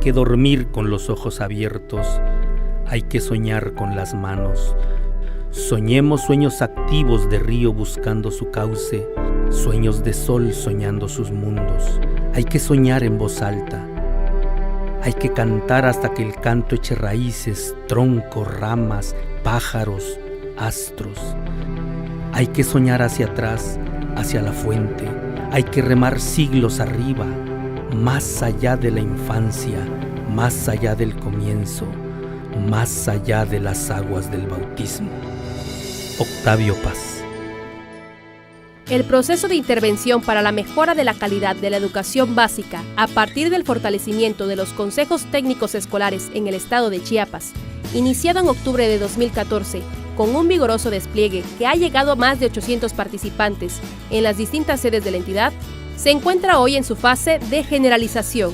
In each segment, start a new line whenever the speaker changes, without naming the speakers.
que dormir con los ojos abiertos, hay que soñar con las manos. Soñemos sueños activos de río buscando su cauce, sueños de sol soñando sus mundos. Hay que soñar en voz alta. Hay que cantar hasta que el canto eche raíces, troncos, ramas, pájaros, astros. Hay que soñar hacia atrás, hacia la fuente. Hay que remar siglos arriba, más allá de la infancia, más allá del comienzo, más allá de las aguas del bautismo. Octavio Paz.
El proceso de intervención para la mejora de la calidad de la educación básica a partir del fortalecimiento de los consejos técnicos escolares en el estado de Chiapas, iniciado en octubre de 2014, con un vigoroso despliegue que ha llegado a más de 800 participantes en las distintas sedes de la entidad, se encuentra hoy en su fase de generalización,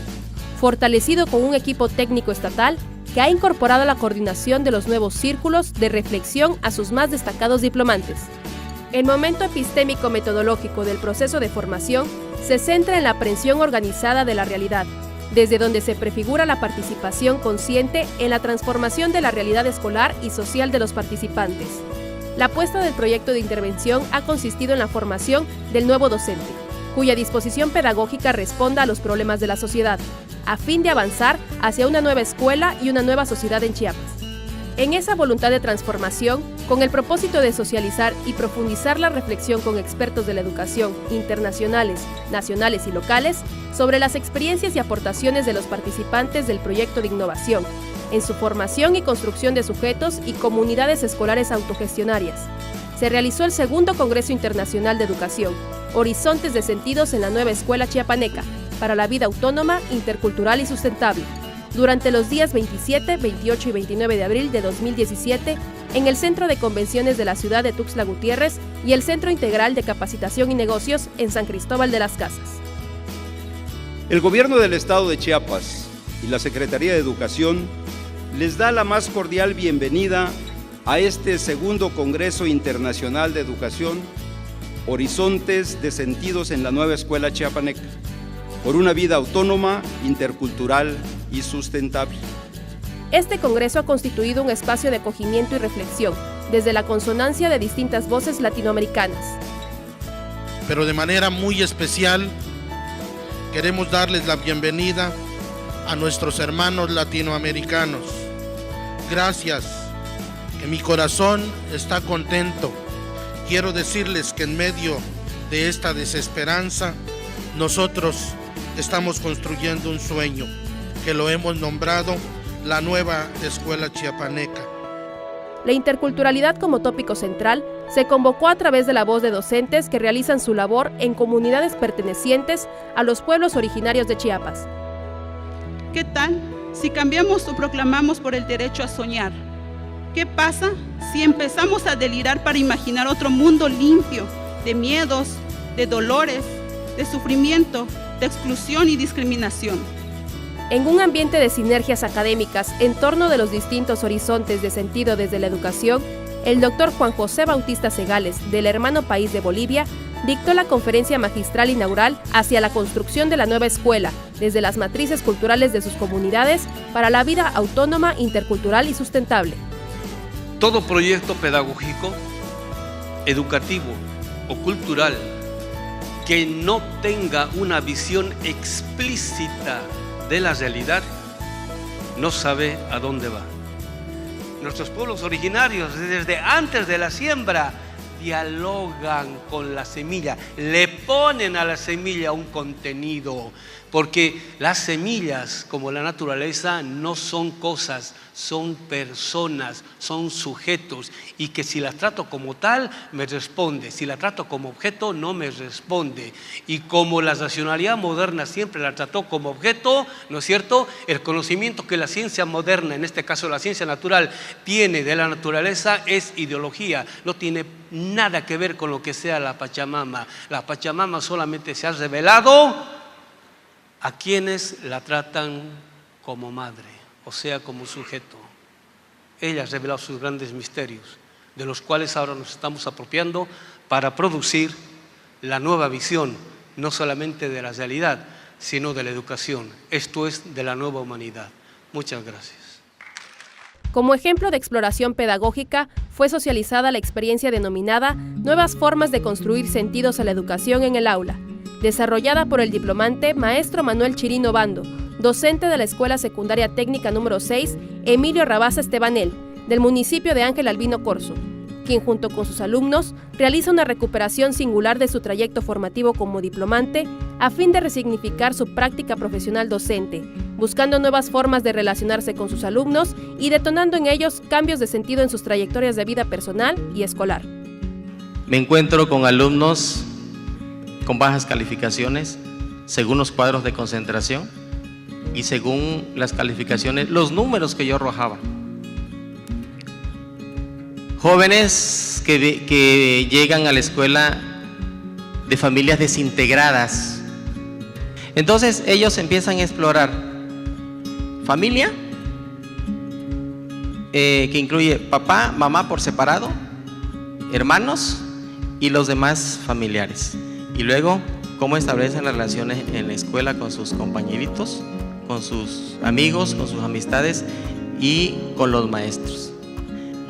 fortalecido con un equipo técnico estatal que ha incorporado la coordinación de los nuevos círculos de reflexión a sus más destacados diplomantes. El momento epistémico-metodológico del proceso de formación se centra en la aprehensión organizada de la realidad, desde donde se prefigura la participación consciente en la transformación de la realidad escolar y social de los participantes. La apuesta del proyecto de intervención ha consistido en la formación del nuevo docente, cuya disposición pedagógica responda a los problemas de la sociedad, a fin de avanzar hacia una nueva escuela y una nueva sociedad en Chiapas. En esa voluntad de transformación, con el propósito de socializar y profundizar la reflexión con expertos de la educación internacionales, nacionales y locales sobre las experiencias y aportaciones de los participantes del proyecto de innovación, en su formación y construcción de sujetos y comunidades escolares autogestionarias, se realizó el segundo Congreso Internacional de Educación, Horizontes de Sentidos en la Nueva Escuela Chiapaneca, para la vida autónoma, intercultural y sustentable, durante los días 27, 28 y 29 de abril de 2017 en el Centro de Convenciones de la ciudad de Tuxtla Gutiérrez y el Centro Integral de Capacitación y Negocios en San Cristóbal de las Casas.
El Gobierno del Estado de Chiapas y la Secretaría de Educación les da la más cordial bienvenida a este segundo Congreso Internacional de Educación, Horizontes de Sentidos en la Nueva Escuela Chiapaneca, por una vida autónoma, intercultural y sustentable.
Este congreso ha constituido un espacio de acogimiento y reflexión, desde la consonancia de distintas voces latinoamericanas.
Pero de manera muy especial, queremos darles la bienvenida a nuestros hermanos latinoamericanos. Gracias, que mi corazón está contento. Quiero decirles que en medio de esta desesperanza, nosotros estamos construyendo un sueño que lo hemos nombrado la Nueva Escuela Chiapaneca.
La interculturalidad como tópico central se convocó a través de la voz de docentes que realizan su labor en comunidades pertenecientes a los pueblos originarios de Chiapas.
¿Qué tal si cambiamos o proclamamos por el derecho a soñar? ¿Qué pasa si empezamos a delirar para imaginar otro mundo limpio de miedos, de dolores, de sufrimiento, de exclusión y discriminación?
En un ambiente de sinergias académicas en torno de los distintos horizontes de sentido desde la educación, el doctor Juan José Bautista Segales, del hermano país de Bolivia, dictó la conferencia magistral inaugural hacia la construcción de la nueva escuela, desde las matrices culturales de sus comunidades para la vida autónoma, intercultural y sustentable.
Todo proyecto pedagógico, educativo o cultural que no tenga una visión explícita de la realidad, no sabe a dónde va. Nuestros pueblos originarios, desde antes de la siembra, dialogan con la semilla, le ponen a la semilla un contenido, porque las semillas, como la naturaleza, no son cosas, son personas, son sujetos, y que si las trato como tal, me responde, si la trato como objeto, no me responde. Y como la racionalidad moderna siempre la trató como objeto, ¿no es cierto?, el conocimiento que la ciencia moderna, en este caso la ciencia natural, tiene de la naturaleza es ideología, no tiene nada que ver con lo que sea la Pachamama. La Pachamama solamente se ha revelado a quienes la tratan como madre, o sea, como sujeto. Ella ha revelado sus grandes misterios, de los cuales ahora nos estamos apropiando para producir la nueva visión, no solamente de la realidad, sino de la educación. Esto es de la nueva humanidad. Muchas gracias.
Como ejemplo de exploración pedagógica, fue socializada la experiencia denominada Nuevas formas de construir sentidos a la educación en el aula, desarrollada por el diplomante maestro Manuel Chirino Bando, docente de la Escuela Secundaria Técnica número 6, Emilio Rabasa Estebanel, del municipio de Ángel Albino Corzo, quien junto con sus alumnos realiza una recuperación singular de su trayecto formativo como diplomante a fin de resignificar su práctica profesional docente, buscando nuevas formas de relacionarse con sus alumnos y detonando en ellos cambios de sentido en sus trayectorias de vida personal y escolar.
Me encuentro con alumnos con bajas calificaciones según los cuadros de concentración y según las calificaciones, los números que yo arrojaba. Jóvenes que llegan a la escuela de familias desintegradas. Entonces ellos empiezan a explorar familia, que incluye papá, mamá por separado, hermanos y los demás familiares. Y luego, cómo establecen las relaciones en la escuela con sus compañeritos, con sus amigos, con sus amistades y con los maestros.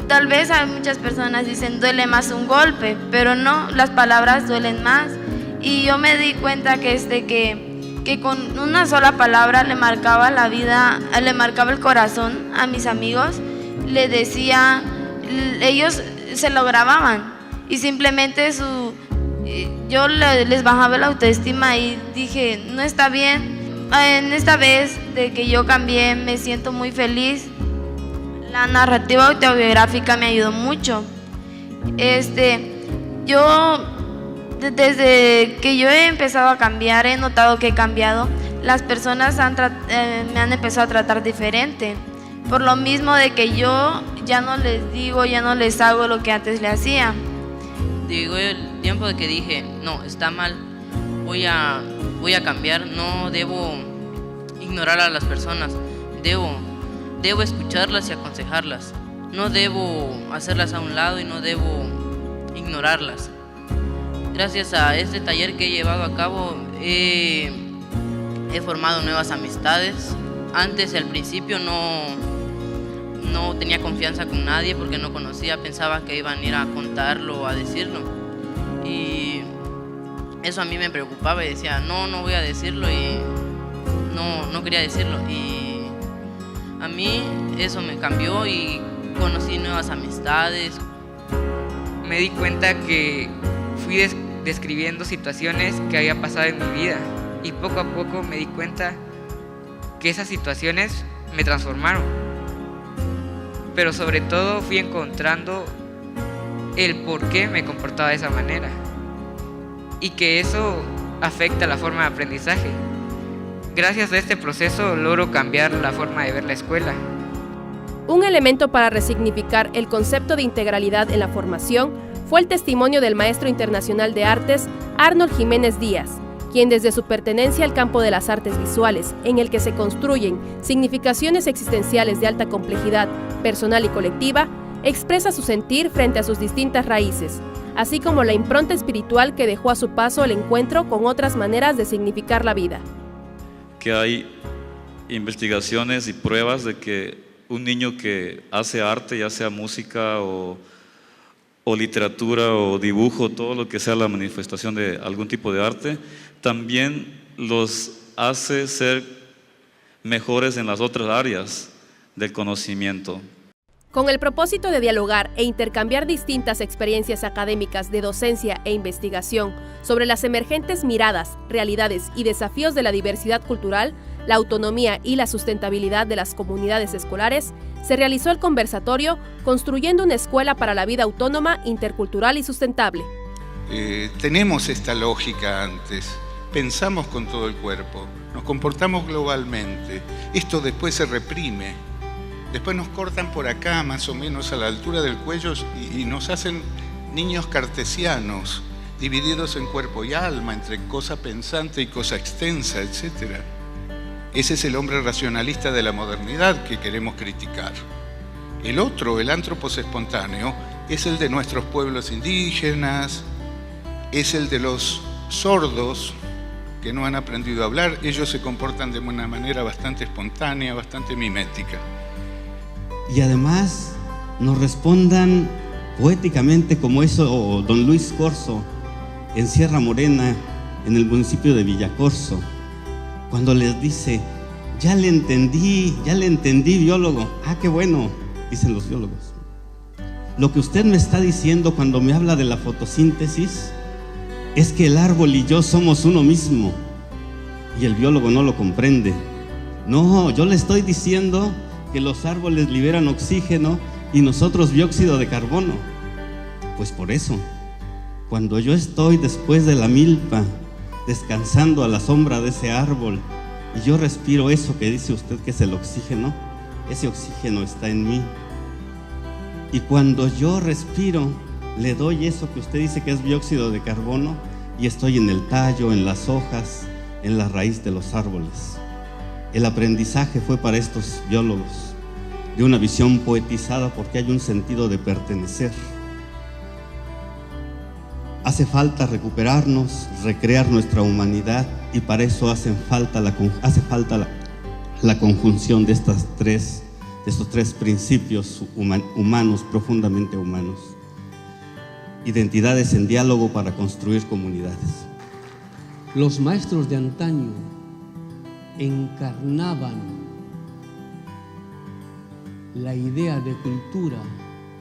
Tal vez a muchas personas dicen duele más un golpe, pero no, las palabras duelen más. Y yo me di cuenta que con una sola palabra le marcaba la vida, le marcaba el corazón a mis amigos. Le decía, ellos se lo grababan y simplemente yo les bajaba la autoestima y dije, no está bien. En esta vez de que yo cambié, me siento muy feliz. La narrativa autobiográfica me ayudó mucho. Yo, desde que yo he empezado a cambiar, he notado que he cambiado. Las personas me han empezado a tratar diferente. Por lo mismo de que yo ya no les digo, ya no les hago lo que antes le hacía.
Llegó el tiempo de que dije, no, está mal, voy a cambiar, no debo ignorar a las personas, debo escucharlas y aconsejarlas, no debo hacerlas a un lado y no debo ignorarlas. Gracias a este taller que he llevado a cabo he formado nuevas amistades. Antes, al principio, no tenía confianza con nadie porque no conocía, pensaba que iban a ir a contarlo o a decirlo. Y eso a mí me preocupaba y decía, no voy a decirlo, y no quería decirlo. Y a mí eso me cambió y conocí nuevas amistades.
Me di cuenta que fui describiendo situaciones que había pasado en mi vida y poco a poco me di cuenta que esas situaciones me transformaron. Pero sobre todo fui encontrando el por qué me comportaba de esa manera y que eso afecta la forma de aprendizaje. Gracias a este proceso logro cambiar la forma de ver la escuela.
Un elemento para resignificar el concepto de integralidad en la formación fue el testimonio del maestro internacional de artes Arnold Jiménez Díaz, quien desde su pertenencia al campo de las artes visuales, en el que se construyen significaciones existenciales de alta complejidad, personal y colectiva, expresa su sentir frente a sus distintas raíces, así como la impronta espiritual que dejó a su paso el encuentro con otras maneras de significar la vida.
Que hay investigaciones y pruebas de que un niño que hace arte, ya sea música o literatura o dibujo, todo lo que sea la manifestación de algún tipo de arte, también los hace ser mejores en las otras áreas del conocimiento.
Con el propósito de dialogar e intercambiar distintas experiencias académicas de docencia e investigación sobre las emergentes miradas, realidades y desafíos de la diversidad cultural, la autonomía y la sustentabilidad de las comunidades escolares, se realizó el conversatorio Construyendo una escuela para la vida autónoma, intercultural y sustentable.
Tenemos esta lógica antes, pensamos con todo el cuerpo, nos comportamos globalmente, esto después se reprime, después nos cortan por acá más o menos a la altura del cuello y nos hacen niños cartesianos, divididos en cuerpo y alma, entre cosa pensante y cosa extensa, etc. Ese es el hombre racionalista de la modernidad que queremos criticar. El otro, el antropos espontáneo, es el de nuestros pueblos indígenas, es el de los sordos, que no han aprendido a hablar, ellos se comportan de una manera bastante espontánea, bastante mimética.
Y además nos respondan poéticamente como hizo don Luis Corso en Sierra Morena, en el municipio de Villacorso, cuando les dice: ya le entendí, biólogo. Ah, qué bueno, dicen los biólogos. Lo que usted me está diciendo cuando me habla de la fotosíntesis es que el árbol y yo somos uno mismo. Y el biólogo no lo comprende. No, yo le estoy diciendo que los árboles liberan oxígeno y nosotros dióxido de carbono. Pues por eso, cuando yo estoy después de la milpa, descansando a la sombra de ese árbol, y yo respiro eso que dice usted que es el oxígeno, ese oxígeno está en mí. Y cuando yo respiro, le doy eso que usted dice que es dióxido de carbono, y estoy en el tallo, en las hojas, en la raíz de los árboles. El aprendizaje fue para estos biólogos de una visión poetizada, porque hay un sentido de pertenecer. Hace falta recuperarnos, recrear nuestra humanidad, y para eso hace falta la conjunción de estos tres principios humanos, profundamente humanos. Identidades en diálogo para construir comunidades.
Los maestros de antaño encarnaban la idea de cultura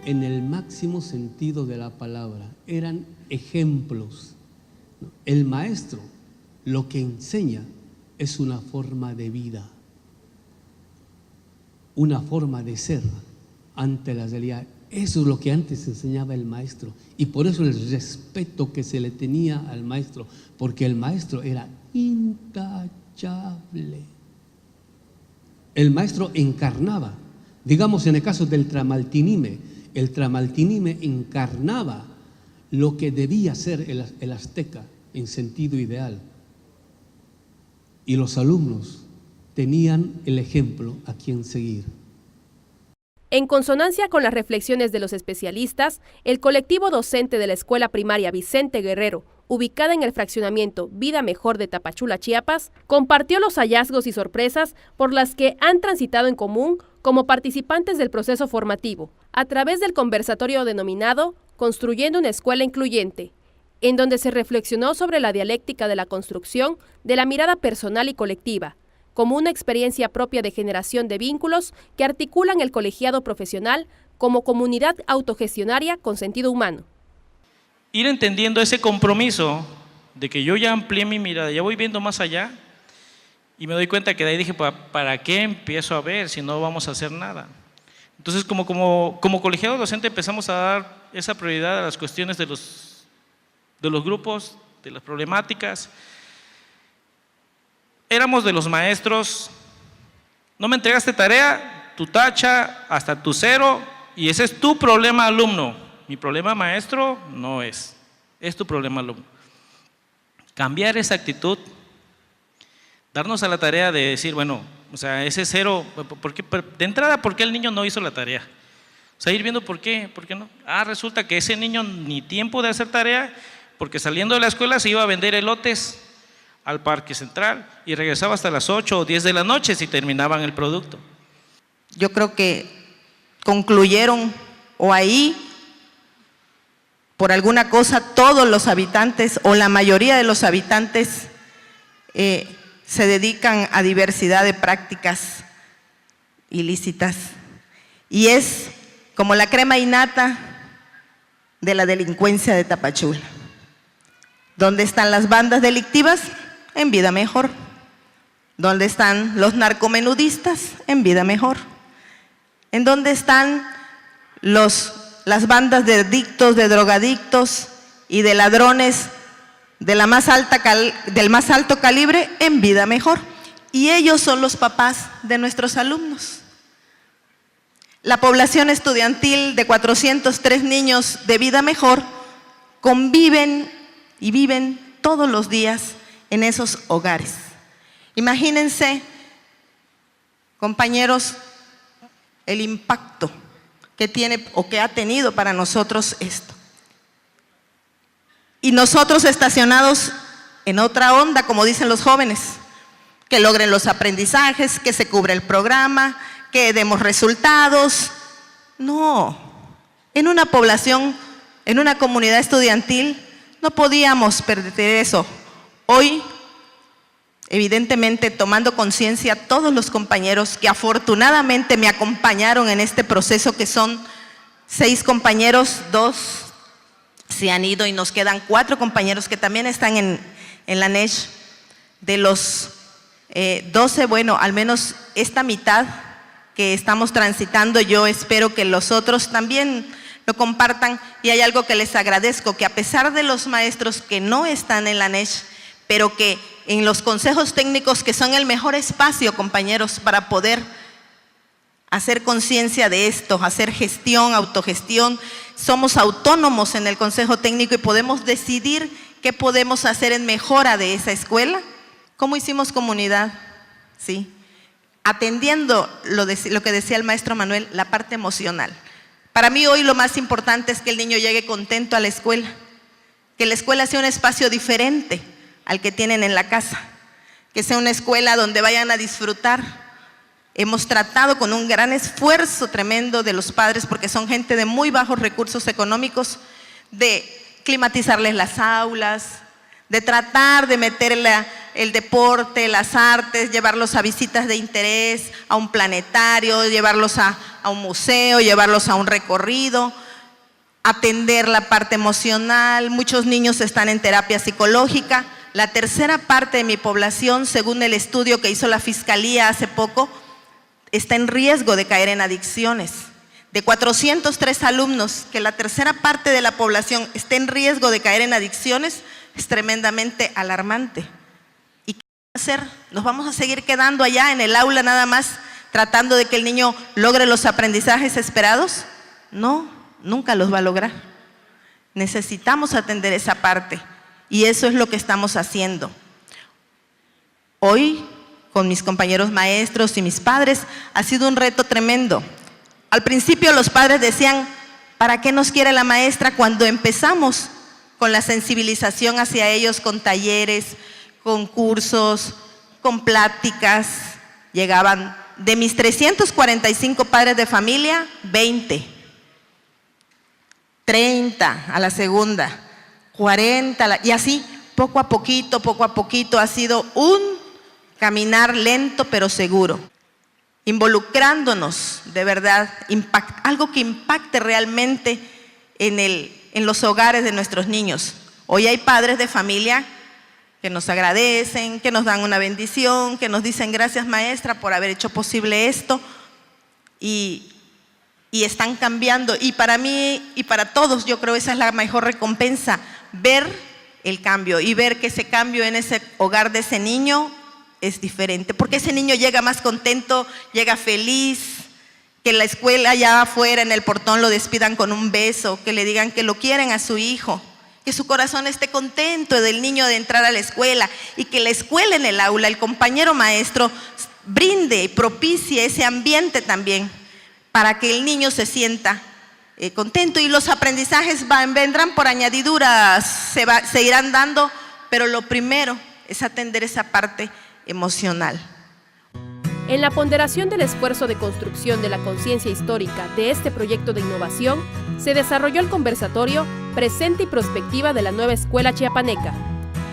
en el máximo sentido de la palabra. Eran ejemplos. El maestro lo que enseña es una forma de vida, una forma de ser ante la realidad. Eso es lo que antes enseñaba el maestro, y por eso el respeto que se le tenía al maestro, porque el maestro era intachable. El maestro encarnaba, digamos en el caso del Tramaltinime, el Tramaltinime encarnaba lo que debía ser el azteca en sentido ideal, y los alumnos tenían el ejemplo a quien seguir.
En consonancia con las reflexiones de los especialistas, el colectivo docente de la Escuela Primaria Vicente Guerrero, ubicada en el fraccionamiento Vida Mejor de Tapachula, Chiapas, compartió los hallazgos y sorpresas por las que han transitado en común como participantes del proceso formativo, a través del conversatorio denominado Construyendo una Escuela Incluyente, en donde se reflexionó sobre la dialéctica de la construcción de la mirada personal y colectiva, como una experiencia propia de generación de vínculos que articulan el colegiado profesional como comunidad autogestionaria con sentido humano.
Ir entendiendo ese compromiso de que yo ya amplié mi mirada, ya voy viendo más allá, y me doy cuenta que de ahí dije, ¿para qué empiezo a ver si no vamos a hacer nada? Entonces, como colegiado docente empezamos a dar esa prioridad a las cuestiones de los grupos, de las problemáticas. Éramos de los maestros: no me entregaste tarea, tu tacha, hasta tu 0, y ese es tu problema, alumno. Mi problema, maestro, no es tu problema, alumno. Cambiar esa actitud, darnos a la tarea de decir, bueno, o sea, ese 0, de entrada, ¿por qué el niño no hizo la tarea? O sea, ir viendo por qué no. Resulta que ese niño ni tiempo de hacer tarea, porque saliendo de la escuela se iba a vender elotes al Parque Central y regresaba hasta las 8 o 10 de la noche si terminaban el producto.
Yo creo que concluyeron, o ahí, por alguna cosa, todos los habitantes o la mayoría de los habitantes se dedican a diversidad de prácticas ilícitas, y es como la crema innata de la delincuencia de Tapachula. ¿Dónde están las bandas delictivas? En Vida Mejor. ¿Dónde están los narcomenudistas? En Vida Mejor. ¿En dónde están las bandas de adictos, de drogadictos y de ladrones del más alto calibre? En Vida Mejor. Y ellos son los papás de nuestros alumnos. La población estudiantil de 403 niños de Vida Mejor conviven y viven todos los días en esos hogares. Imagínense, compañeros, el impacto que tiene o que ha tenido para nosotros esto. Y nosotros estacionados en otra onda, como dicen los jóvenes, que logren los aprendizajes, que se cubra el programa, que demos resultados. No, en una población, en una comunidad estudiantil, no podíamos perder eso. Hoy, evidentemente, tomando conciencia, todos los compañeros que afortunadamente me acompañaron en este proceso, que son 6 compañeros, 2 se han ido y nos quedan 4 compañeros que también están en la NESH. De los 12, bueno, al menos esta mitad que estamos transitando, yo espero que los otros también lo compartan. Y hay algo que les agradezco, que a pesar de los maestros que no están en la NESH, pero que en los consejos técnicos, que son el mejor espacio, compañeros, para poder hacer conciencia de esto, hacer gestión, autogestión. Somos autónomos en el consejo técnico y podemos decidir qué podemos hacer en mejora de esa escuela. ¿Cómo hicimos comunidad? Sí, atendiendo lo que decía el maestro Manuel, la parte emocional. Para mí hoy lo más importante es que el niño llegue contento a la escuela, que la escuela sea un espacio diferente al que tienen en la casa, que sea una escuela donde vayan a disfrutar. Hemos tratado con un gran esfuerzo tremendo de los padres, porque son gente de muy bajos recursos económicos, de climatizarles las aulas, de tratar de meter el deporte, las artes, llevarlos a visitas de interés, a un planetario, llevarlos a un museo, llevarlos a un recorrido, atender la parte emocional. Muchos niños están en terapia psicológica. La tercera parte de mi población, según el estudio que hizo la Fiscalía hace poco, está en riesgo de caer en adicciones. De 403 alumnos, que la tercera parte de la población esté en riesgo de caer en adicciones, es tremendamente alarmante. ¿Y qué vamos a hacer? ¿Nos vamos a seguir quedando allá en el aula nada más tratando de que el niño logre los aprendizajes esperados? No, nunca los va a lograr. Necesitamos atender esa parte y eso es lo que estamos haciendo. Hoy, con mis compañeros maestros y mis padres, ha sido un reto tremendo. Al principio los padres decían, ¿para qué nos quiere la maestra? Cuando empezamos con la sensibilización hacia ellos, con talleres, con cursos, con pláticas, llegaban de mis 345 padres de familia, 20, 30 a la segunda, 40, y así poco a poquito ha sido un caminar lento pero seguro, involucrándonos de verdad, algo que impacte realmente en los hogares de nuestros niños. Hoy hay padres de familia que nos agradecen, que nos dan una bendición, que nos dicen gracias maestra por haber hecho posible esto, y están cambiando. Y para mí y para todos, yo creo esa es la mejor recompensa, ver el cambio y ver que ese cambio en ese hogar de ese niño es diferente, porque ese niño llega más contento, llega feliz, que en la escuela allá afuera en el portón lo despidan con un beso, que le digan que lo quieren a su hijo, que su corazón esté contento del niño de entrar a la escuela, y que la escuela en el aula, el compañero maestro brinde y propicie ese ambiente también para que el niño se sienta contento. Y los aprendizajes vendrán por añadiduras, se irán dando, pero lo primero es atender esa parte emocional.
En la ponderación del esfuerzo de construcción de la conciencia histórica de este proyecto de innovación, se desarrolló el conversatorio Presente y Prospectiva de la Nueva Escuela Chiapaneca,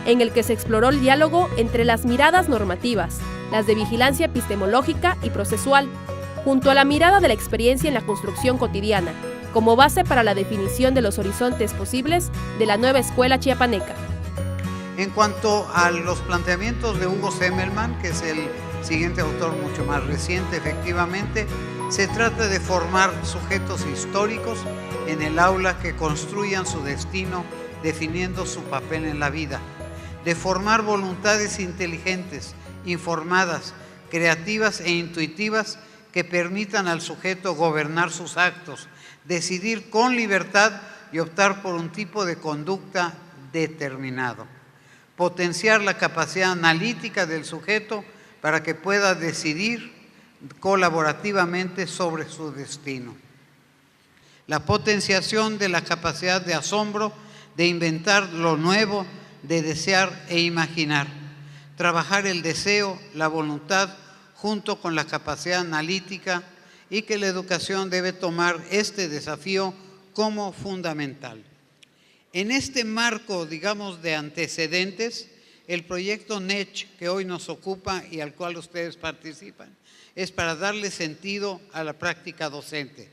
en el que se exploró el diálogo entre las miradas normativas, las de vigilancia epistemológica y procesual, junto a la mirada de la experiencia en la construcción cotidiana, como base para la definición de los horizontes posibles de la Nueva Escuela Chiapaneca.
En cuanto a los planteamientos de Hugo Semmelmann, que es el siguiente autor mucho más reciente, efectivamente, se trata de formar sujetos históricos en el aula que construyan su destino definiendo su papel en la vida, de formar voluntades inteligentes, informadas, creativas e intuitivas que permitan al sujeto gobernar sus actos, decidir con libertad y optar por un tipo de conducta determinado. Potenciar la capacidad analítica del sujeto para que pueda decidir colaborativamente sobre su destino. La potenciación de la capacidad de asombro, de inventar lo nuevo, de desear e imaginar. Trabajar el deseo, la voluntad, junto con la capacidad analítica, y que la educación debe tomar este desafío como fundamental. En este marco, digamos, de antecedentes, el proyecto NECH que hoy nos ocupa y al cual ustedes participan, es para darle sentido a la práctica docente,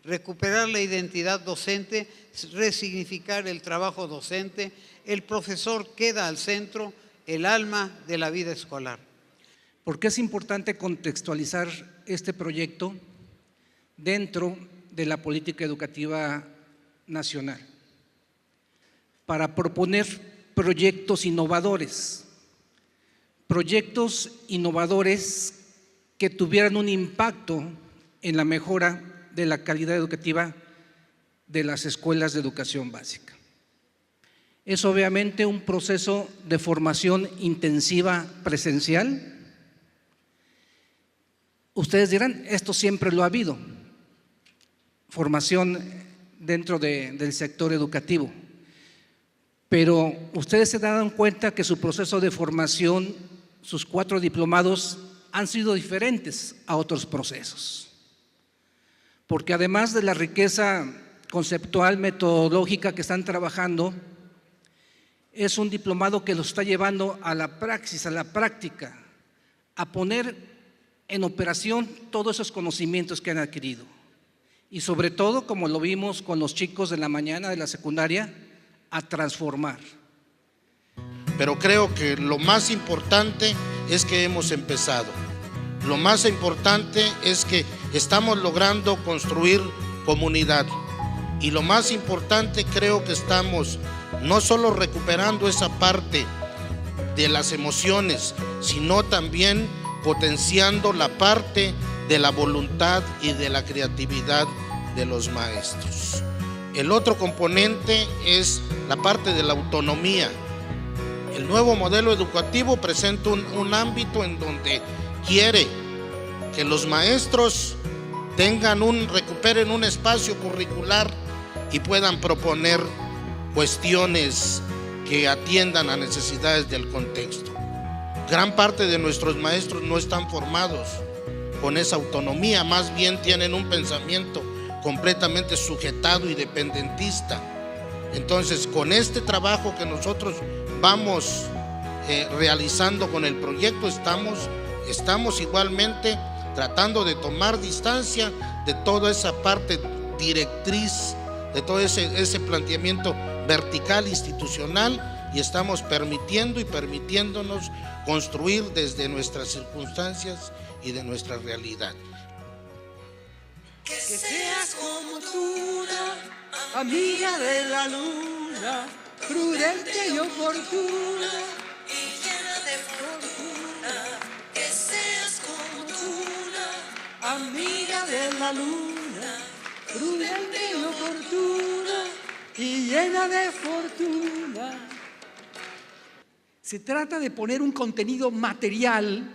recuperar la identidad docente, resignificar el trabajo docente. El profesor queda al centro, el alma de la vida escolar.
¿Por qué es importante contextualizar este proyecto dentro de la política educativa nacional? Para proponer proyectos innovadores que tuvieran un impacto en la mejora de la calidad educativa de las escuelas de educación básica. Es obviamente un proceso de formación intensiva presencial. Ustedes dirán, esto siempre lo ha habido, formación dentro del sector educativo, pero ustedes se dan cuenta que su proceso de formación, sus 4 diplomados, han sido diferentes a otros procesos, porque además de la riqueza conceptual, metodológica que están trabajando, es un diplomado que los está llevando a la praxis, a la práctica, a poner en operación todos esos conocimientos que han adquirido. Y sobre todo, como lo vimos con los chicos de la mañana de la secundaria, a transformar.
Pero creo que lo más importante es que hemos empezado. Lo más importante es que estamos logrando construir comunidad. Y lo más importante, creo que estamos no solo recuperando esa parte de las emociones, sino también potenciando la parte de la voluntad y de la creatividad de los maestros. El otro componente es la parte de la autonomía. El nuevo modelo educativo presenta un ámbito en donde quiere que los maestros recuperen un espacio curricular y puedan proponer cuestiones que atiendan a necesidades del contexto. Gran parte de nuestros maestros no están formados con esa autonomía, más bien tienen un pensamiento completamente sujetado y dependentista. Entonces, con este trabajo que nosotros vamos realizando con el proyecto, estamos igualmente tratando de tomar distancia de toda esa parte directriz, de todo ese planteamiento vertical institucional, y estamos permitiendo y permitiéndonos construir desde nuestras circunstancias y de nuestra realidad.
Que seas como tú, amiga de la luna, prudente y oportuna, y llena de fortuna. Que seas como tú, amiga de la luna, prudente y oportuna, y llena de fortuna.
Se trata de poner un contenido material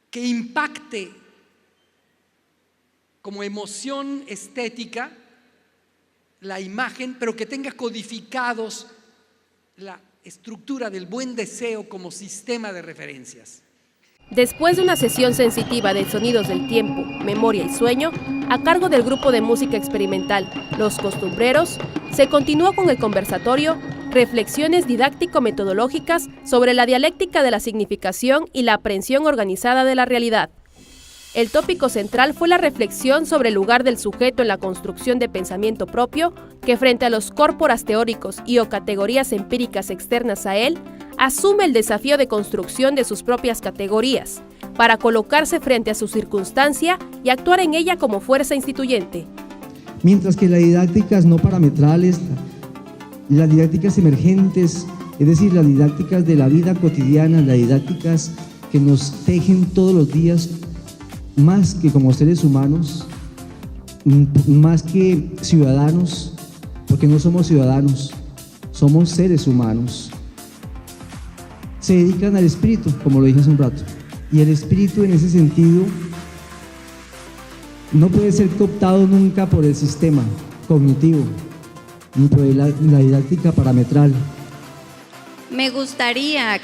que impacte como emoción estética la imagen, pero que tenga codificados la estructura del buen deseo como sistema de referencias.
Después de una sesión sensitiva de sonidos del tiempo, memoria y sueño, a cargo del grupo de música experimental Los Costumbreros, se continuó con el conversatorio Reflexiones didáctico-metodológicas sobre la dialéctica de la significación y la aprehensión organizada de la realidad. El tópico central fue la reflexión sobre el lugar del sujeto en la construcción de pensamiento propio, que frente a los córporas teóricos y o categorías empíricas externas a él, asume el desafío de construcción de sus propias categorías, para colocarse frente a su circunstancia y actuar en ella como fuerza instituyente.
Mientras que las didácticas no parametrales, las didácticas emergentes, es decir, las didácticas de la vida cotidiana, las didácticas que nos tejen todos los días, más que como seres humanos, más que ciudadanos, porque no somos ciudadanos, somos seres humanos, se dedican al espíritu, como lo dije hace un rato, y el espíritu en ese sentido no puede ser cooptado nunca por el sistema cognitivo, ni por la didáctica parametral.
Me gustaría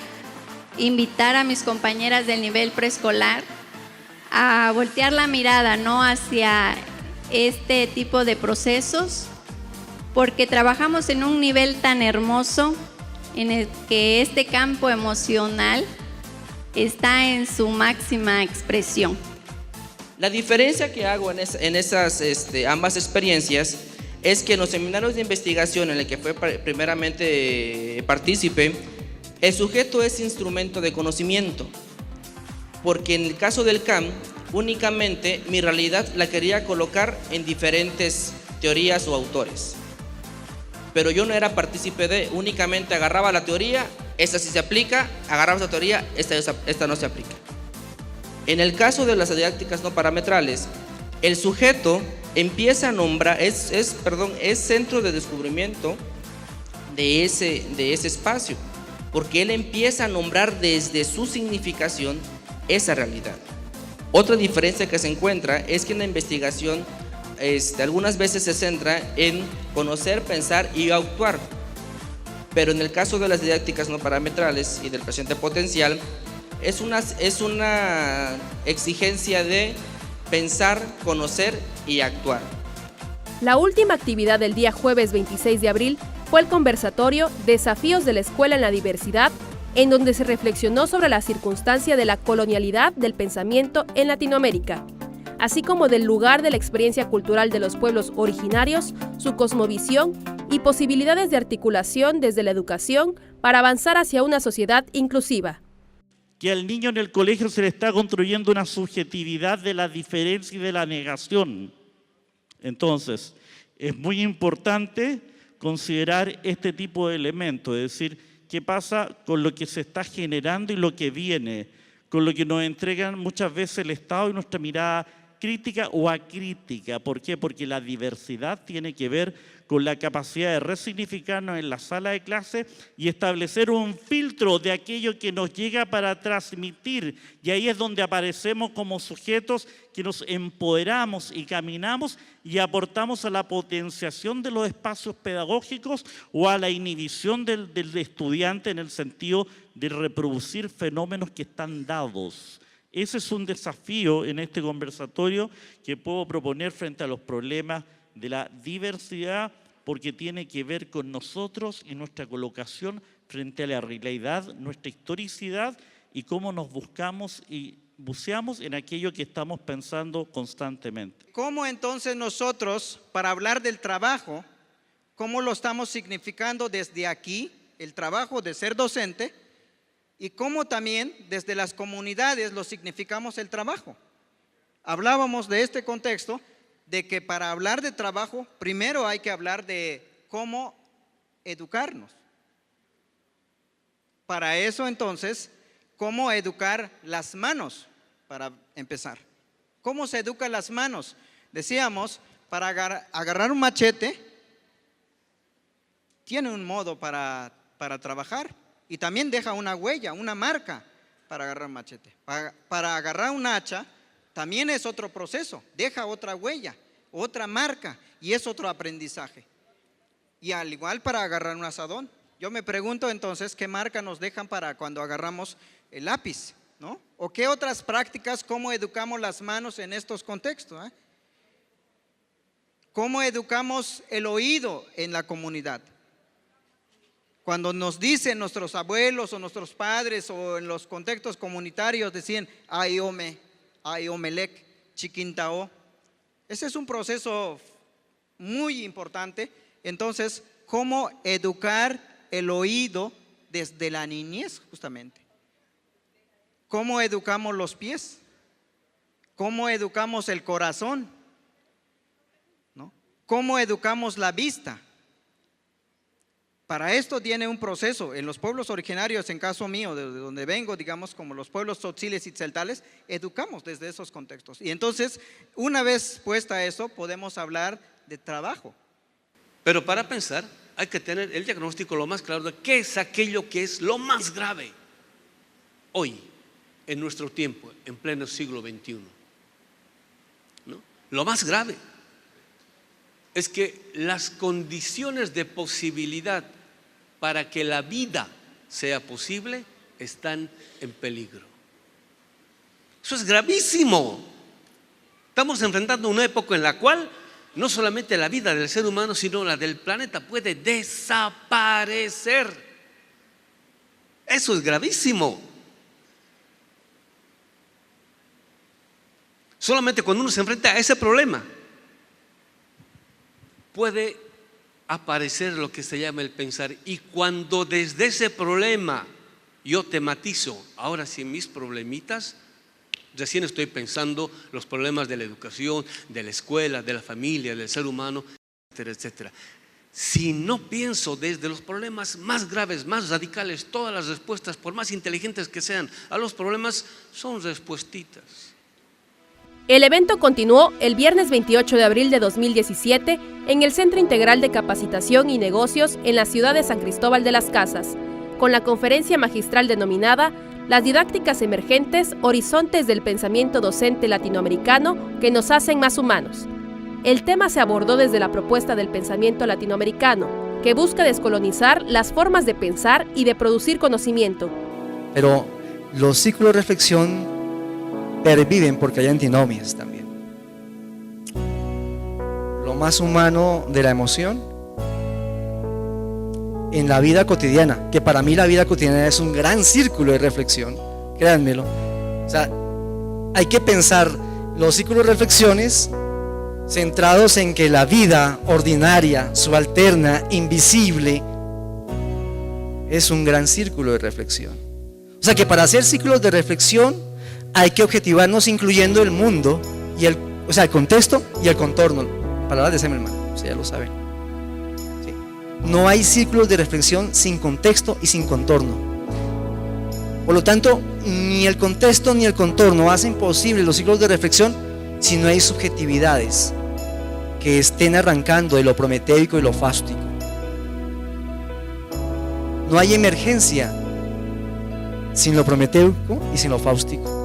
invitar a mis compañeras del nivel preescolar a voltear la mirada, ¿no?, hacia este tipo de procesos, porque trabajamos en un nivel tan hermoso en el que este campo emocional está en su máxima expresión.
La diferencia que hago en esas ambas experiencias es que en los seminarios de investigación en el que fue primeramente partícipe, el sujeto es instrumento de conocimiento, porque en el caso del CAM, únicamente mi realidad la quería colocar en diferentes teorías o autores. Pero yo no era partícipe de, únicamente agarraba la teoría, esta sí se aplica, agarraba esa teoría, esta no se aplica. En el caso de las didácticas no parametrales, el sujeto empieza a nombrar, es centro de descubrimiento de ese espacio, porque él empieza a nombrar desde su significación esa realidad. Otra diferencia que se encuentra es que en la investigación algunas veces se centra en conocer, pensar y actuar, pero en el caso de las didácticas no parametrales y del presente potencial es una exigencia de pensar, conocer y actuar.
La última actividad del día jueves 26 de abril fue el conversatorio Desafíos de la Escuela en la Diversidad, en donde se reflexionó sobre la circunstancia de la colonialidad del pensamiento en Latinoamérica, así como del lugar de la experiencia cultural de los pueblos originarios, su cosmovisión y posibilidades de articulación desde la educación para avanzar hacia una sociedad inclusiva.
Que al niño en el colegio se le está construyendo una subjetividad de la diferencia y de la negación. Entonces, es muy importante considerar este tipo de elementos, es decir, qué pasa con lo que se está generando y lo que viene, con lo que nos entregan muchas veces el Estado y nuestra mirada crítica o acrítica. ¿Por qué? Porque la diversidad tiene que ver con la capacidad de resignificarnos en la sala de clase y establecer un filtro de aquello que nos llega para transmitir. Y ahí es donde aparecemos como sujetos que nos empoderamos y caminamos y aportamos a la potenciación de los espacios pedagógicos o a la inhibición del estudiante en el sentido de reproducir fenómenos que están dados. Ese es un desafío en este conversatorio que puedo proponer frente a los problemas de la diversidad, porque tiene que ver con nosotros y nuestra colocación frente a la realidad, nuestra historicidad y cómo nos buscamos y buceamos en aquello que estamos pensando constantemente.
¿Cómo entonces nosotros, para hablar del trabajo, cómo lo estamos significando desde aquí, el trabajo de ser docente, y cómo también desde las comunidades lo significamos el trabajo? Hablábamos de este contexto, de que para hablar de trabajo, primero hay que hablar de cómo educarnos. Para eso entonces, ¿cómo educar las manos? Para empezar, ¿cómo se educan las manos? Decíamos, para agarrar un machete, tiene un modo para trabajar y también deja una huella, una marca para agarrar un machete. Para agarrar un hacha, también es otro proceso, deja otra huella, otra marca y es otro aprendizaje. Y al igual para agarrar un asadón. Yo me pregunto entonces qué marca nos dejan para cuando agarramos el lápiz, ¿no? O qué otras prácticas, cómo educamos las manos en estos contextos, ¿eh? Cómo educamos el oído en la comunidad. Cuando nos dicen nuestros abuelos o nuestros padres o en los contextos comunitarios decían Ayome, Ayomelec, Chiquintao. Ese es un proceso muy importante. Entonces, ¿cómo educar el oído desde la niñez justamente? ¿Cómo educamos los pies? ¿Cómo educamos el corazón? ¿No? ¿Cómo educamos la vista? Para esto tiene un proceso. En los pueblos originarios, en caso mío, de donde vengo, digamos, como los pueblos tzotziles y tzeltales, educamos desde esos contextos. Y entonces, una vez puesta eso, podemos hablar de trabajo.
Pero para pensar, hay que tener el diagnóstico lo más claro de qué es aquello que es lo más grave hoy, en nuestro tiempo, en pleno siglo XXI. ¿No? Lo más grave es que las condiciones de posibilidad para que la vida sea posible, están en peligro. Eso es gravísimo. Estamos enfrentando una época en la cual no solamente la vida del ser humano, sino la del planeta puede desaparecer. Eso es gravísimo. Solamente cuando uno se enfrenta a ese problema puede aparecer lo que se llama el pensar. Y cuando desde ese problema yo tematizo, ahora sí mis problemitas, recién estoy pensando los problemas de la educación, de la escuela, de la familia, del ser humano, etcétera, etcétera. Si no pienso desde los problemas más graves, más radicales, todas las respuestas, por más inteligentes que sean, a los problemas son respuestitas.
El evento continuó el viernes 28 de abril de 2017 en el Centro Integral de Capacitación y Negocios en la ciudad de San Cristóbal de las Casas, con la conferencia magistral denominada Las didácticas emergentes, horizontes del pensamiento docente latinoamericano que nos hacen más humanos. El tema se abordó desde la propuesta del pensamiento latinoamericano, que busca descolonizar las formas de pensar y de producir conocimiento.
Pero los ciclos de reflexión perviven porque hay antinomias también. Lo más humano de la emoción en la vida cotidiana, que para mí la vida cotidiana es un gran círculo de reflexión, créanmelo. O sea, hay que pensar los círculos de reflexiones centrados en que la vida ordinaria, subalterna, invisible, es un gran círculo de reflexión. O sea que para hacer ciclos de reflexión hay que objetivarnos incluyendo el mundo y el contexto y el contorno. Palabras de Semmelman, o sea, ya lo saben. ¿Sí? No hay círculos de reflexión sin contexto y sin contorno. Por lo tanto, ni el contexto ni el contorno hacen posible los ciclos de reflexión si no hay subjetividades que estén arrancando de lo prometeico y lo fáustico. No hay emergencia sin lo prometeico y sin lo fáustico.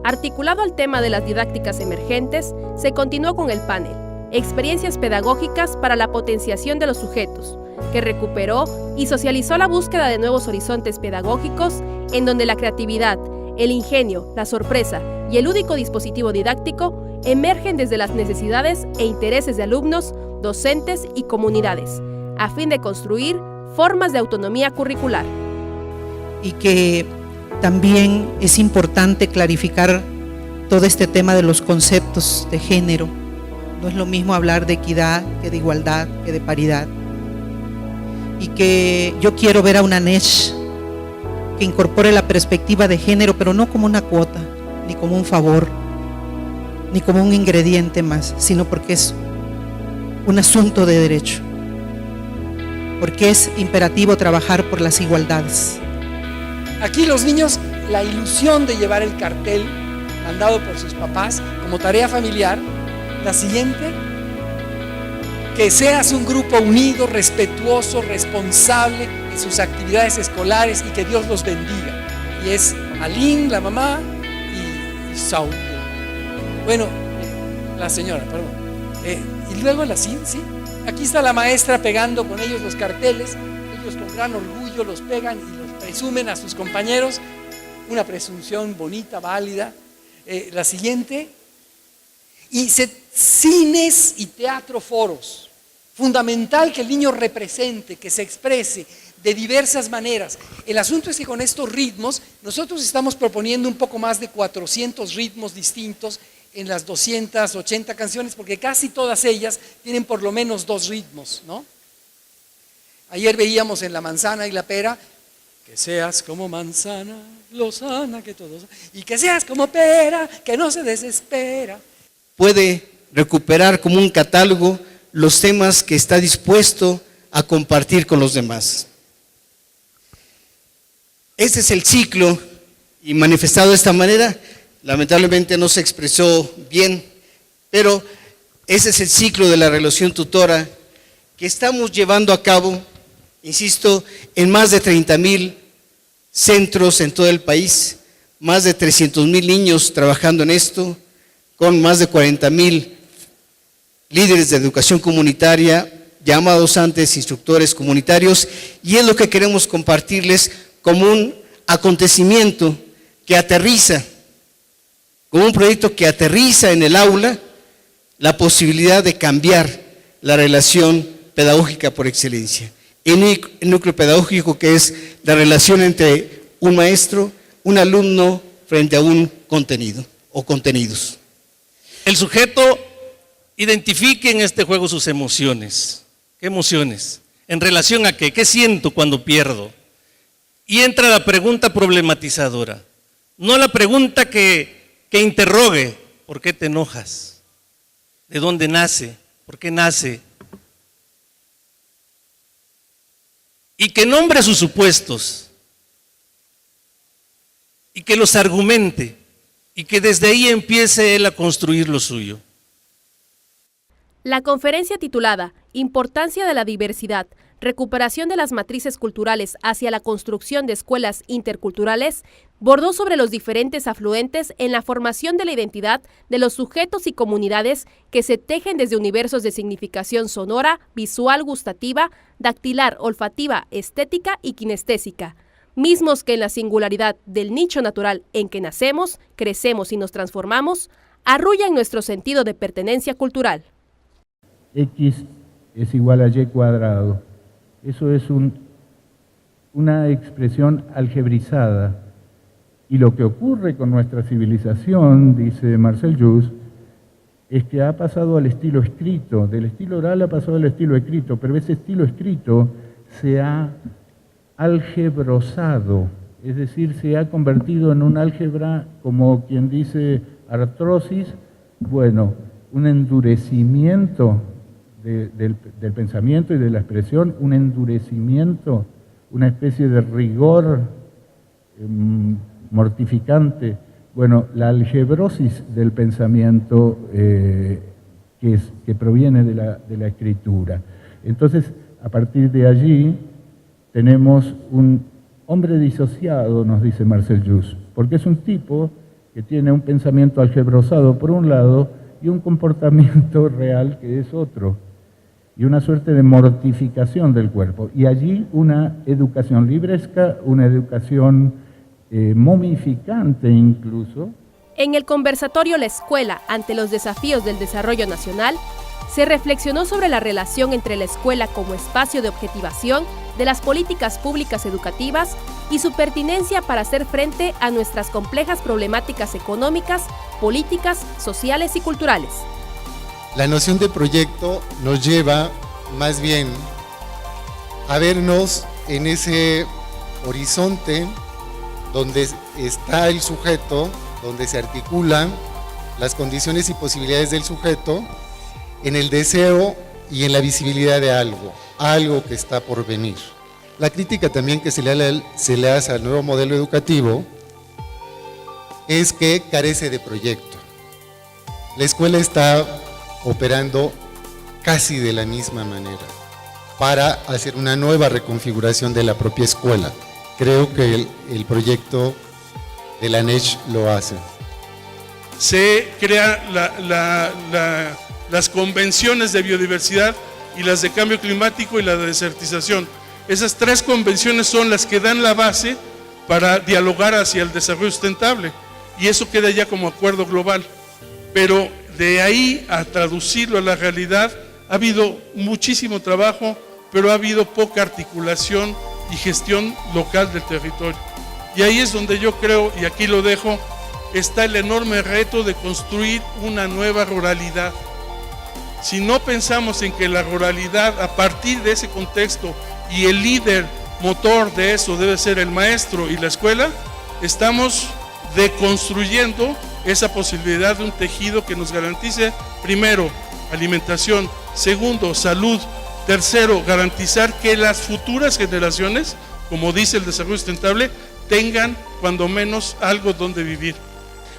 Articulado al tema de las didácticas emergentes, se continuó con el panel Experiencias pedagógicas para la potenciación de los sujetos, que recuperó y socializó la búsqueda de nuevos horizontes pedagógicos en donde la creatividad, el ingenio, la sorpresa y el lúdico dispositivo didáctico emergen desde las necesidades e intereses de alumnos, docentes y comunidades, a fin de construir formas de autonomía curricular.
Y que también es importante clarificar todo este tema de los conceptos de género. No es lo mismo hablar de equidad que de igualdad, que de paridad. Y que yo quiero ver a una NESH que incorpore la perspectiva de género, pero no como una cuota, ni como un favor, ni como un ingrediente más, sino porque es un asunto de derecho. Porque es imperativo trabajar por las igualdades.
Aquí los niños, la ilusión de llevar el cartel mandado por sus papás como tarea familiar, la siguiente, que seas un grupo unido, respetuoso, responsable en sus actividades escolares y que Dios los bendiga. Y es Aline, la mamá, y Saúl. Bueno, la señora, perdón. Y luego la sí. Aquí está la maestra pegando con ellos los carteles, ellos con gran orgullo los pegan y los presumen a sus compañeros, una presunción bonita, válida. La siguiente, y cines y teatro foros, fundamental que el niño represente, que se exprese de diversas maneras. El asunto es que con estos ritmos, nosotros estamos proponiendo un poco más de 400 ritmos distintos en las 280 canciones, porque casi todas ellas tienen por lo menos 2 ritmos, ¿no? Ayer veíamos en La manzana y la pera, que seas como manzana, lozana que todos, y que seas como pera, que no se desespera.
Puede recuperar como un catálogo los temas que está dispuesto a compartir con los demás. Este es el ciclo, y manifestado de esta manera, lamentablemente no se expresó bien, pero ese es el ciclo de la relación tutora que estamos llevando a cabo, insisto, en más de 30,000 centros en todo el país, más de 300,000 niños trabajando en esto, con más de 40,000 líderes de educación comunitaria llamados antes instructores comunitarios, y es lo que queremos compartirles como un acontecimiento que aterriza, como un proyecto que aterriza en el aula la posibilidad de cambiar la relación pedagógica por excelencia. El núcleo pedagógico, que es la relación entre un maestro, un alumno frente a un contenido o contenidos.
El sujeto identifique en este juego sus emociones. ¿Qué emociones? ¿En relación a qué? ¿Qué siento cuando pierdo? Y entra la pregunta problematizadora, no la pregunta que interrogue. ¿Por qué te enojas? ¿De dónde nace? ¿Por qué nace? Y que nombre sus supuestos, y que los argumente, y que desde ahí empiece él a construir lo suyo.
La conferencia titulada Importancia de la diversidad, recuperación de las matrices culturales hacia la construcción de escuelas interculturales, bordó sobre los diferentes afluentes en la formación de la identidad de los sujetos y comunidades que se tejen desde universos de significación sonora, visual, gustativa, dactilar, olfativa, estética y kinestésica, mismos que en la singularidad del nicho natural en que nacemos, crecemos y nos transformamos, arrullan nuestro sentido de pertenencia cultural.
X es igual a Y cuadrado. Eso es una expresión algebrizada. Y lo que ocurre con nuestra civilización, dice Marcel Jousse, es que ha pasado al estilo escrito. Del estilo oral ha pasado al estilo escrito, pero ese estilo escrito se ha algebrosado, es decir, se ha convertido en un álgebra, como quien dice artrosis, bueno, un endurecimiento del pensamiento y de la expresión, un endurecimiento, una especie de rigor mortificante. Bueno, la algebrosis del pensamiento que proviene de la escritura. Entonces, a partir de allí, tenemos un hombre disociado, nos dice Marcel Jousse, porque es un tipo que tiene un pensamiento algebrosado por un lado y un comportamiento real que es otro, y una suerte de mortificación del cuerpo. Y allí una educación libresca, una educación momificante incluso.
En el conversatorio La Escuela ante los desafíos del desarrollo nacional, se reflexionó sobre la relación entre la escuela como espacio de objetivación de las políticas públicas educativas y su pertinencia para hacer frente a nuestras complejas problemáticas económicas, políticas, sociales y culturales.
La noción de proyecto nos lleva más bien a vernos en ese horizonte donde está el sujeto, donde se articulan las condiciones y posibilidades del sujeto en el deseo y en la visibilidad de algo que está por venir. La crítica también que se le hace al nuevo modelo educativo es que carece de proyecto. La escuela está operando casi de la misma manera para hacer una nueva reconfiguración de la propia escuela. Creo que el proyecto de la NESH lo hace.
Se crean las convenciones de biodiversidad y las de cambio climático y la de desertización. Esas tres convenciones son las que dan la base para dialogar hacia el desarrollo sustentable, y eso queda ya como acuerdo global. Pero de ahí a traducirlo a la realidad ha habido muchísimo trabajo, pero ha habido poca articulación y gestión local del territorio. Y ahí es donde yo creo, y aquí lo dejo, está el enorme reto de construir una nueva ruralidad. Si no pensamos en que la ruralidad, a partir de ese contexto, y el líder motor de eso debe ser el maestro y la escuela, estamos deconstruyendo esa posibilidad de un tejido que nos garantice, primero, alimentación, segundo, salud, tercero, garantizar que las futuras generaciones, como dice el desarrollo sustentable, tengan cuando menos algo donde vivir.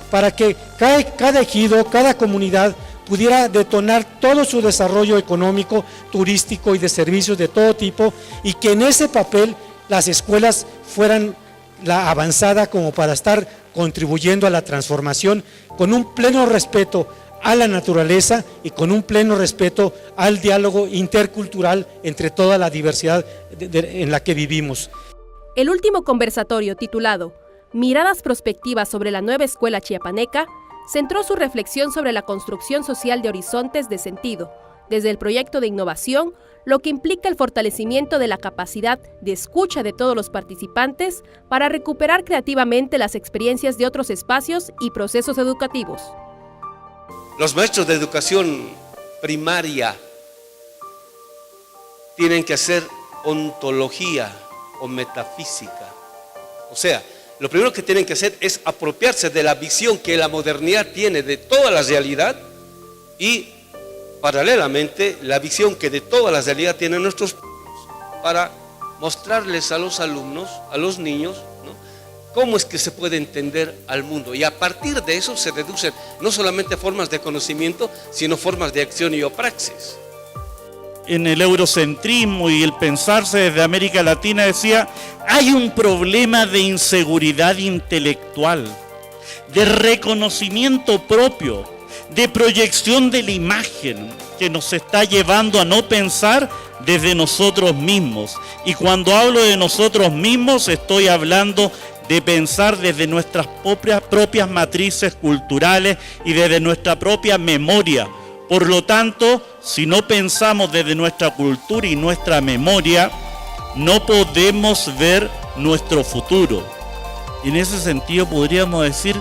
Para que cada ejido, cada comunidad pudiera detonar todo su desarrollo económico, turístico y de servicios de todo tipo, y que en ese papel las escuelas fueran la avanzada como para estar contribuyendo a la transformación con un pleno respeto
a la naturaleza y con un pleno respeto al diálogo intercultural entre toda la diversidad en la que vivimos.
El último conversatorio, titulado Miradas prospectivas sobre la nueva escuela chiapaneca, centró su reflexión sobre la construcción social de horizontes de sentido, desde el proyecto de innovación, lo que implica el fortalecimiento de la capacidad de escucha de todos los participantes para recuperar creativamente las experiencias de otros espacios y procesos educativos.
Los maestros de educación primaria tienen que hacer ontología o metafísica. O sea, lo primero que tienen que hacer es apropiarse de la visión que la modernidad tiene de toda la realidad y paralelamente la visión que de toda la realidad tienen nuestros pueblos, para mostrarles a los alumnos, a los niños, ¿no?, cómo es que se puede entender al mundo, y a partir de eso se deducen no solamente formas de conocimiento, sino formas de acción y o praxis.
En el eurocentrismo y el pensarse desde América Latina decía, hay un problema de inseguridad intelectual, de reconocimiento propio, de proyección de la imagen que nos está llevando a no pensar desde nosotros mismos. Y cuando hablo de nosotros mismos estoy hablando de pensar desde nuestras propias matrices culturales y desde nuestra propia memoria. Por lo tanto, si no pensamos desde nuestra cultura y nuestra memoria, no podemos ver nuestro futuro. Y en ese sentido podríamos decir,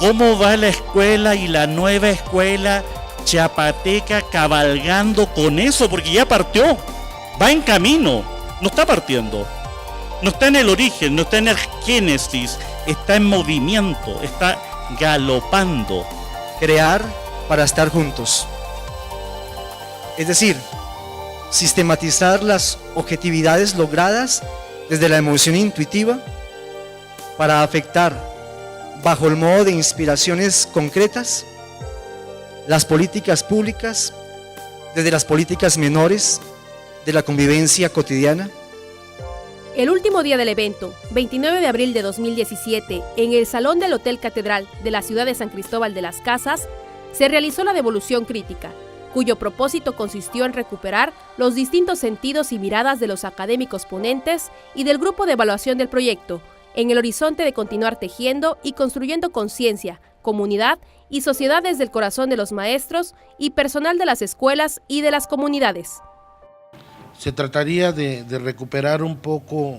¿cómo va la escuela y la nueva escuela chiapateca cabalgando con eso? Porque ya partió, va en camino, no está partiendo. No está en el origen, no está en el génesis, está en movimiento, está galopando.
Crear para estar juntos. Es decir, sistematizar las objetividades logradas desde la emoción intuitiva para afectar, bajo el modo de inspiraciones concretas, las políticas públicas, desde las políticas menores de la convivencia cotidiana.
El último día del evento, 29 de abril de 2017, en el Salón del Hotel Catedral de la ciudad de San Cristóbal de las Casas, se realizó la devolución crítica, cuyo propósito consistió en recuperar los distintos sentidos y miradas de los académicos ponentes y del grupo de evaluación del proyecto, en el horizonte de continuar tejiendo y construyendo conciencia, comunidad y sociedad desde el corazón de los maestros y personal de las escuelas y de las comunidades.
Se trataría de recuperar un poco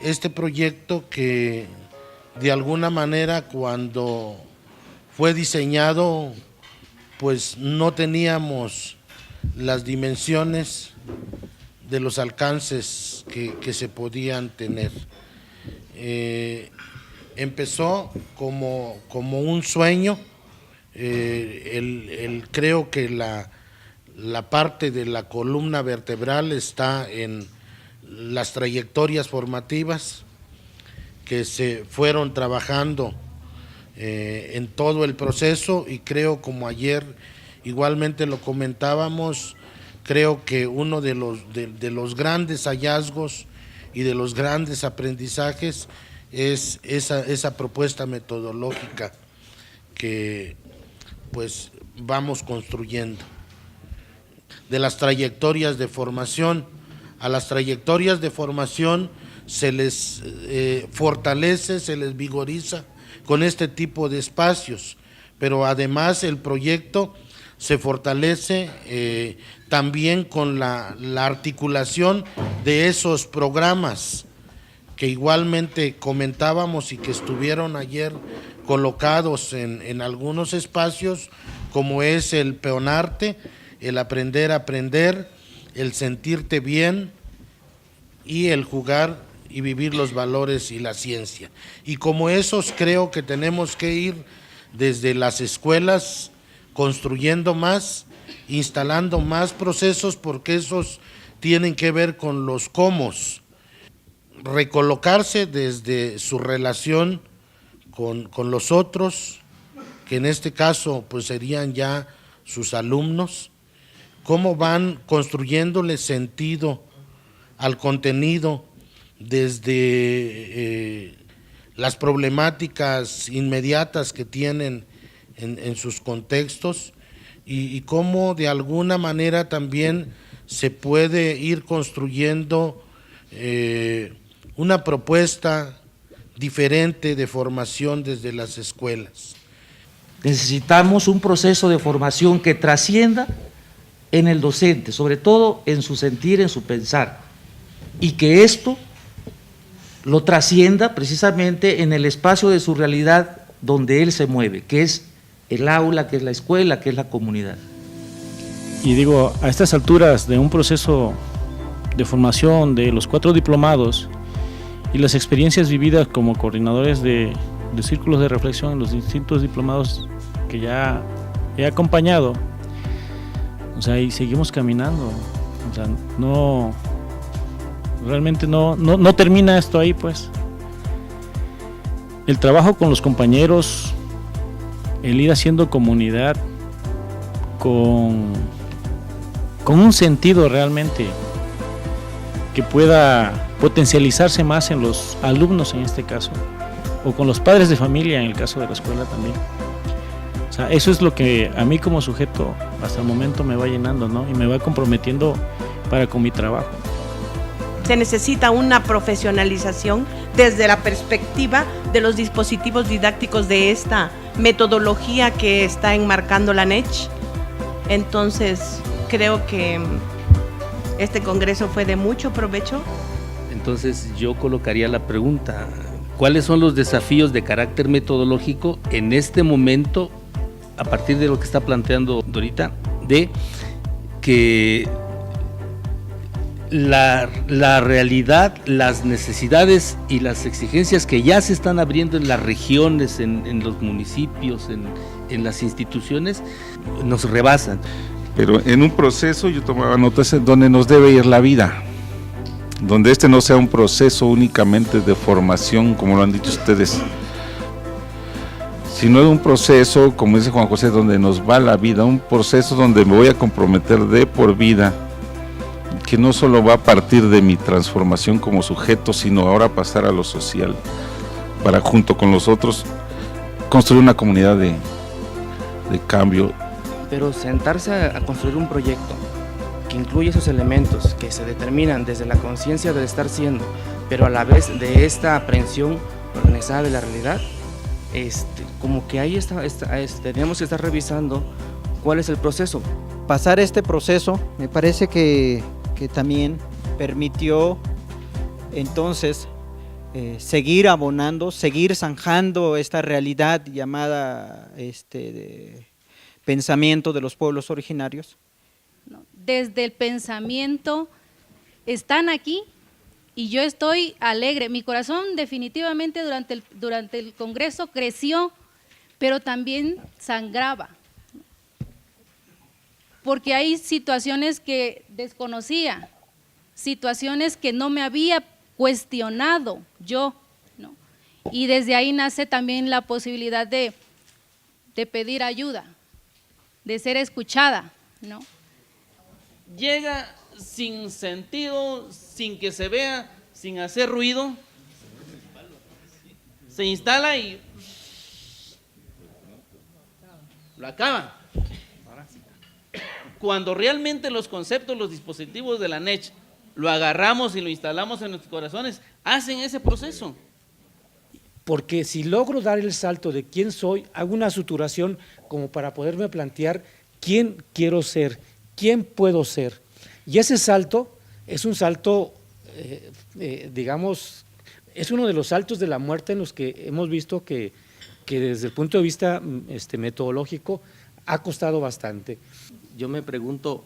este proyecto que de alguna manera cuando fue diseñado pues no teníamos las dimensiones de los alcances que se podían tener. Empezó como un sueño, creo que la parte de la columna vertebral está en las trayectorias formativas que se fueron trabajando en todo el proceso, y creo, como ayer igualmente lo comentábamos, creo que uno de los grandes hallazgos y de los grandes aprendizajes es esa propuesta metodológica que pues vamos construyendo. De las trayectorias de formación, a las trayectorias de formación se les fortalece, se les vigoriza con este tipo de espacios, pero además el proyecto se fortalece también con la articulación de esos programas que igualmente comentábamos y que estuvieron ayer colocados en algunos espacios, como es el peonarte, el aprender a aprender, el sentirte bien y el jugar y vivir los valores y la ciencia. Y como esos creo que tenemos que ir desde las escuelas construyendo más, instalando más procesos, porque esos tienen que ver con los cómo, recolocarse desde su relación con los otros, que en este caso pues serían ya sus alumnos, cómo van construyéndole sentido al contenido desde las problemáticas inmediatas que tienen en sus contextos y cómo de alguna manera también se puede ir construyendo una propuesta diferente de formación desde las escuelas.
Necesitamos un proceso de formación que trascienda en el docente, sobre todo en su sentir, en su pensar, y que esto lo trascienda precisamente en el espacio de su realidad donde él se mueve, que es el aula, que es la escuela, que es la comunidad.
Y digo, a estas alturas de un proceso de formación de los 4 diplomados y las experiencias vividas como coordinadores de círculos de reflexión en los distintos diplomados que ya he acompañado, o sea, y seguimos caminando, o sea, no, realmente no termina esto ahí, pues. El trabajo con los compañeros, el ir haciendo comunidad con un sentido realmente que pueda potencializarse más en los alumnos en este caso, o con los padres de familia en el caso de la escuela también. O sea, eso es lo que a mí como sujeto hasta el momento me va llenando, ¿no? Y me va comprometiendo para con mi trabajo.
Se necesita una profesionalización desde la perspectiva de los dispositivos didácticos de esta metodología que está enmarcando la NECH. Entonces, creo que este congreso fue de mucho provecho.
Entonces yo colocaría la pregunta, ¿cuáles son los desafíos de carácter metodológico en este momento, a partir de lo que está planteando Dorita, de que la realidad, las necesidades y las exigencias que ya se están abriendo en las regiones, en los municipios, en las instituciones, nos rebasan?
Pero en un proceso, yo tomaba notas, donde nos debe ir la vida, donde este no sea un proceso únicamente de formación, como lo han dicho ustedes, sino de un proceso, como dice Juan José, donde nos va la vida, un proceso donde me voy a comprometer de por vida, que no solo va a partir de mi transformación como sujeto, sino ahora pasar a lo social, para junto con los otros construir una comunidad de cambio.
Pero sentarse a construir un proyecto que incluye esos elementos que se determinan desde la conciencia del estar siendo, pero a la vez de esta aprehensión organizada de la realidad, como que ahí tenemos que estar revisando cuál es el proceso.
Pasar este proceso me parece que también permitió entonces seguir abonando, seguir zanjando esta realidad llamada de pensamiento de los pueblos originarios.
Desde el pensamiento están aquí y yo estoy alegre. Mi corazón definitivamente durante el Congreso creció, pero también sangraba, porque hay situaciones que desconocía, situaciones que no me había cuestionado yo, ¿no? Y desde ahí nace también la posibilidad de pedir ayuda, de ser escuchada, ¿no?
Llega sin sentido, sin que se vea, sin hacer ruido, se instala y lo acaba. Cuando realmente los conceptos, los dispositivos de la NECH lo agarramos y lo instalamos en nuestros corazones, hacen ese proceso.
Porque si logro dar el salto de quién soy, hago una suturación como para poderme plantear quién quiero ser, quién puedo ser. Y ese salto es un salto, digamos, es uno de los saltos de la muerte en los que hemos visto que desde el punto de vista metodológico ha costado bastante.
Yo me pregunto,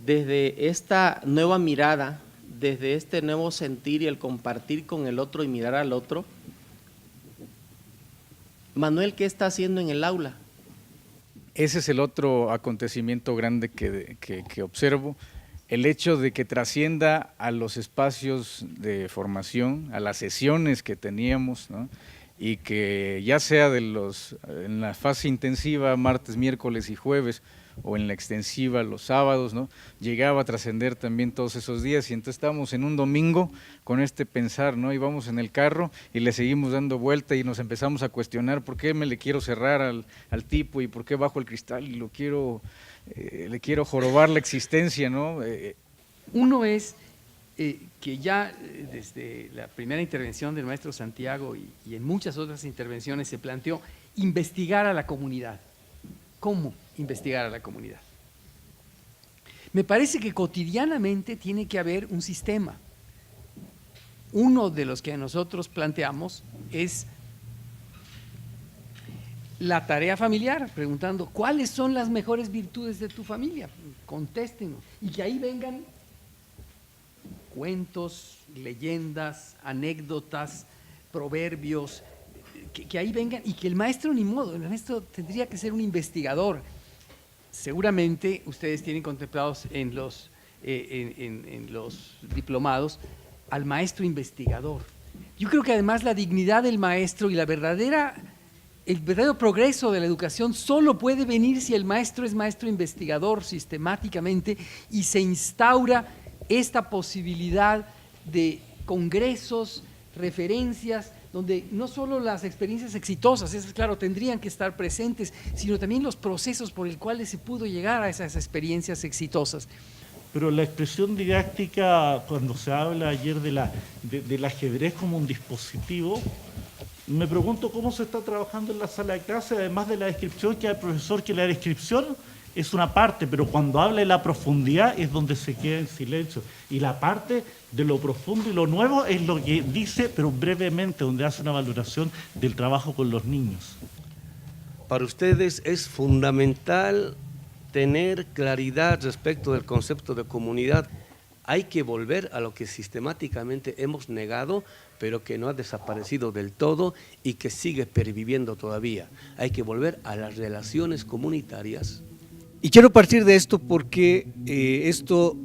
desde esta nueva mirada, desde este nuevo sentir y el compartir con el otro y mirar al otro, Manuel, ¿qué está haciendo en el aula?
Ese es el otro acontecimiento grande que observo, el hecho de que trascienda a los espacios de formación, a las sesiones que teníamos, ¿no? y que ya sea en la fase intensiva martes, miércoles y jueves, o en la extensiva los sábados, ¿no? Llegaba a trascender también todos esos días, y entonces estábamos en un domingo con este pensar, ¿no? Íbamos en el carro y le seguimos dando vuelta y nos empezamos a cuestionar por qué me le quiero cerrar al tipo y por qué bajo el cristal y le quiero jorobar la existencia, ¿no?
Uno es que ya desde la primera intervención del maestro Santiago y en muchas otras intervenciones se planteó investigar a la comunidad. ¿Cómo investigar a la comunidad? Me parece que cotidianamente tiene que haber un sistema. Uno de los que nosotros planteamos es la tarea familiar, preguntando ¿cuáles son las mejores virtudes de tu familia? Contéstenos. Y que ahí vengan cuentos, leyendas, anécdotas, proverbios, que ahí vengan, y que el maestro ni modo, el maestro tendría que ser un investigador. Seguramente ustedes tienen contemplados en los diplomados al maestro investigador. Yo creo que además la dignidad del maestro y el verdadero progreso de la educación solo puede venir si el maestro es maestro investigador sistemáticamente y se instaura esta posibilidad de congresos, referencias, donde no solo las experiencias exitosas, esas claro tendrían que estar presentes, sino también los procesos por el cuales se pudo llegar a esas experiencias exitosas.
Pero la expresión didáctica, cuando se habla ayer del ajedrez como un dispositivo, me pregunto cómo se está trabajando en la sala de clase, además de la descripción que hay profesor, que la descripción es una parte, pero cuando habla de la profundidad es donde se queda en silencio. Y la parte de lo profundo y lo nuevo es lo que dice, pero brevemente, donde hace una valoración del trabajo con los niños.
Para ustedes es fundamental tener claridad respecto del concepto de comunidad. Hay que volver a lo que sistemáticamente hemos negado, pero que no ha desaparecido del todo y que sigue perviviendo todavía. Hay que volver a las relaciones comunitarias.
Y quiero partir de esto porque esto,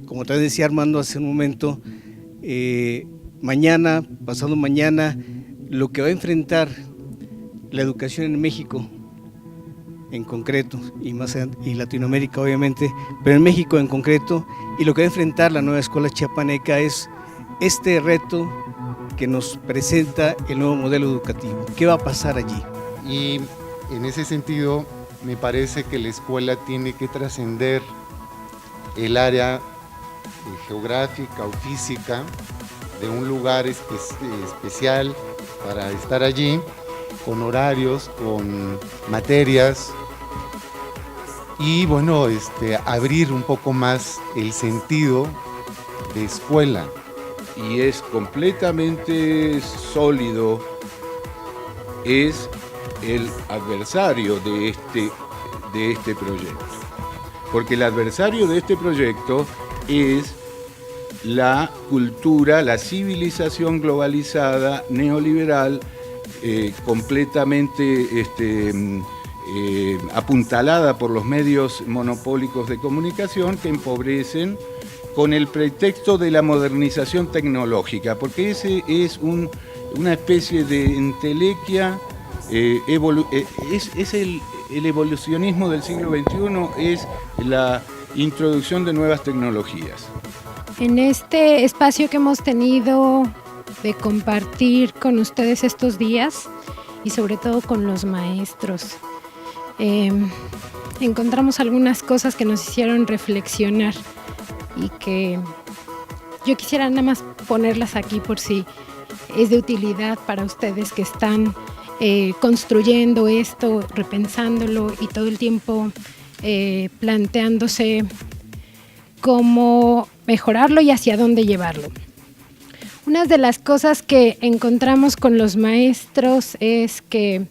como te decía Armando hace un momento, mañana, pasado mañana, lo que va a enfrentar la educación en México en concreto, y Latinoamérica obviamente, pero en México en concreto, y lo que va a enfrentar la nueva escuela chiapaneca es este reto que nos presenta el nuevo modelo educativo. ¿Qué va a pasar allí?
Y en ese sentido, me parece que la escuela tiene que trascender el área geográfica o física de un lugar especial para estar allí, con horarios, con materias, y bueno, abrir un poco más el sentido de escuela.
Y es completamente sólido, es el adversario de este proyecto. Porque el adversario de este proyecto es la cultura, la civilización globalizada, neoliberal, completamente apuntalada por los medios monopólicos de comunicación que empobrecen con el pretexto de la modernización tecnológica, porque ese es una especie de entelequia, es el evolucionismo del siglo XXI, es la introducción de nuevas tecnologías.
En este espacio que hemos tenido de compartir con ustedes estos días y sobre todo con los maestros, encontramos algunas cosas que nos hicieron reflexionar y que yo quisiera nada más ponerlas aquí por si es de utilidad para ustedes que están construyendo esto, repensándolo y todo el tiempo planteándose cómo mejorarlo y hacia dónde llevarlo. Una de las cosas que encontramos con los maestros es que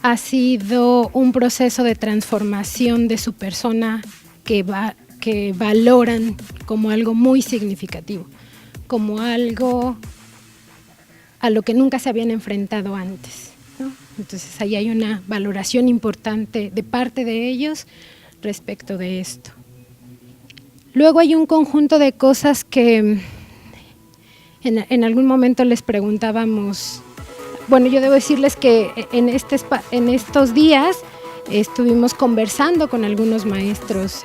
ha sido un proceso de transformación de su persona que valoran como algo muy significativo, como algo a lo que nunca se habían enfrentado antes, ¿no? Entonces ahí hay una valoración importante de parte de ellos respecto de esto. Luego hay un conjunto de cosas que En algún momento les preguntábamos, bueno, yo debo decirles que en estos días estuvimos conversando con algunos maestros,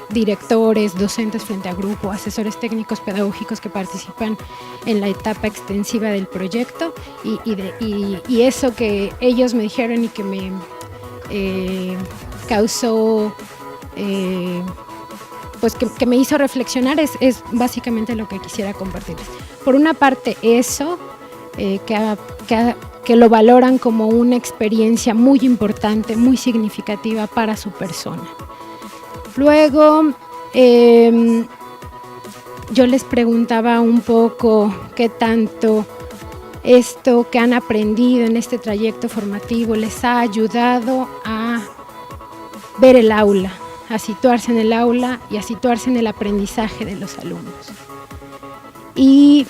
directores, docentes frente a grupo, asesores técnicos pedagógicos que participan en la etapa extensiva del proyecto y eso que ellos me dijeron y que me causó, pues que me hizo reflexionar es básicamente lo que quisiera compartirles. Por una parte eso, que lo valoran como una experiencia muy importante, muy significativa para su persona. Luego, yo les preguntaba un poco qué tanto esto que han aprendido en este trayecto formativo les ha ayudado a ver el aula, a situarse en el aula y a situarse en el aprendizaje de los alumnos. Y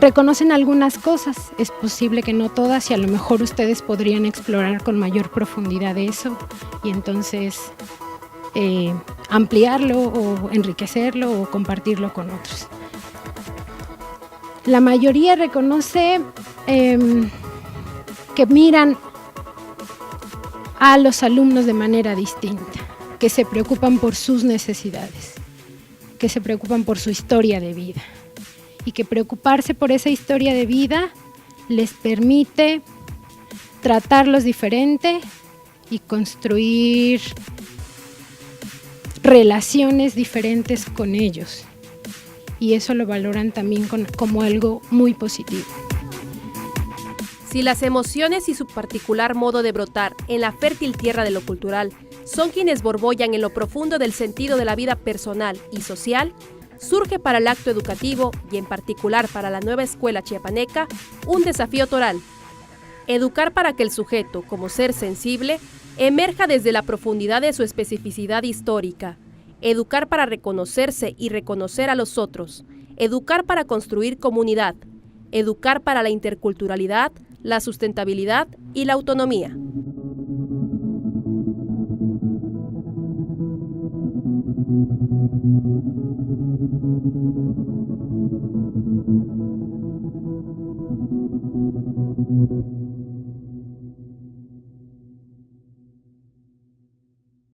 reconocen algunas cosas, es posible que no todas, y a lo mejor ustedes podrían explorar con mayor profundidad eso y entonces ampliarlo o enriquecerlo o compartirlo con otros. La mayoría reconoce que miran a los alumnos de manera distinta, que se preocupan por sus necesidades, que se preocupan por su historia de vida y que preocuparse por esa historia de vida les permite tratarlos diferente y construir relaciones diferentes con ellos. Y eso lo valoran también como algo muy positivo.
Si las emociones y su particular modo de brotar en la fértil tierra de lo cultural son quienes borbollan en lo profundo del sentido de la vida personal y social, surge para el acto educativo y en particular para la nueva escuela chiapaneca un desafío toral: educar para que el sujeto, como ser sensible, emerja desde la profundidad de su especificidad histórica, educar para reconocerse y reconocer a los otros, educar para construir comunidad, educar para la interculturalidad, la sustentabilidad y la autonomía.